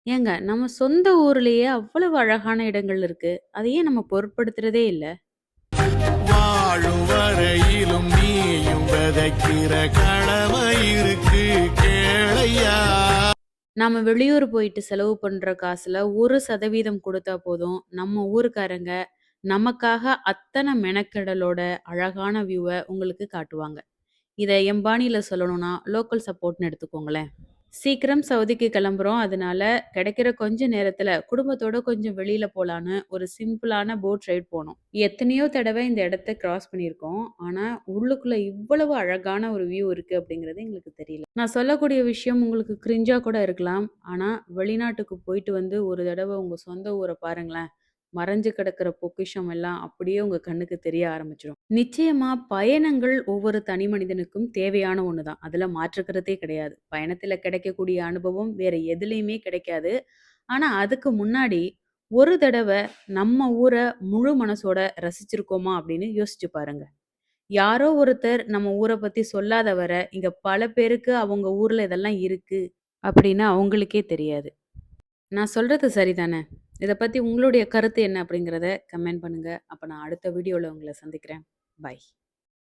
ஏங்க நம்ம சொந்த ஊர்லயே அவ்வளவு அழகான இடங்கள் இருக்கு. அத ஏன் நம்ம பொருட்படுத்துறதே இல்ல? வாழும் வரையிலும் நீயும் விதைக்கிற கடமை இருக்கு கேளையா. நாம வெளியூர் போயிட்டு செலவு பண்ற காசுல 1% குடுத்தா போதும். நம்ம ஊர்க்காரங்க நமக்காக அத்தன மெனக்கெடலோட அழகான வியூவ உங்களுக்கு காட்டுவாங்க. இத என் பாணியில சொல்லணும்னா, லோக்கல் சப்போர்ட்ன்னு எடுத்துக்கோங்களேன். சீக்கிரம் சவுதிக்கு கிளம்புறோம். அதனால கிடைக்கிற கொஞ்ச நேரத்துல குடும்பத்தோட கொஞ்சம் வெளியில போலான்னு ஒரு சிம்பிளான போட் ரைட் போனோம். எத்தனையோ தடவை இந்த இடத்த கிராஸ் பண்ணியிருக்கோம். ஆனா, உள்ளுக்குள்ள இவ்வளவு அழகான ஒரு வியூ இருக்கு அப்படிங்கிறது எங்களுக்கு தெரியல. நான் சொல்லக்கூடிய விஷயம் உங்களுக்கு கிரிஞ்சா கூட இருக்கலாம். ஆனா, வெளிநாட்டுக்கு போயிட்டு வந்து ஒரு தடவ உங்க சொந்த ஊர பாருங்களேன். மறைஞ்சு கிடக்கிற பொக்கிஷம் எல்லாம் அப்படியே உங்க கண்ணுக்கு தெரிய ஆரம்பிச்சுரும். நிச்சயமா பயணங்கள் ஒவ்வொரு தனி மனிதனுக்கும் தேவையான ஒண்ணுதான். அதுல மாற்றுக்கிறதே கிடையாது. பயணத்துல கிடைக்கக்கூடிய அனுபவம் வேற எதுலயுமே கிடைக்காது. ஆனா அதுக்கு முன்னாடி ஒரு தடவ நம்ம ஊர முழு மனசோட ரசிச்சிருக்கோமா அப்படின்னு யோசிச்சு பாருங்க. யாரோ ஒருத்தர் நம்ம ஊர பத்தி சொல்லாத வர, இங்க பல பேருக்கு அவங்க ஊர்ல இதெல்லாம் இருக்கு அப்படின்னு அவங்களுக்கே தெரியாது. நான் சொல்றது சரிதானே? இத பத்தி உங்களுடைய கருத்து என்ன அப்படிங்கிறத கமெண்ட் பண்ணுங்க. அப்ப நான் அடுத்த வீடியோல உங்கள சந்திக்கிறேன். பாய்.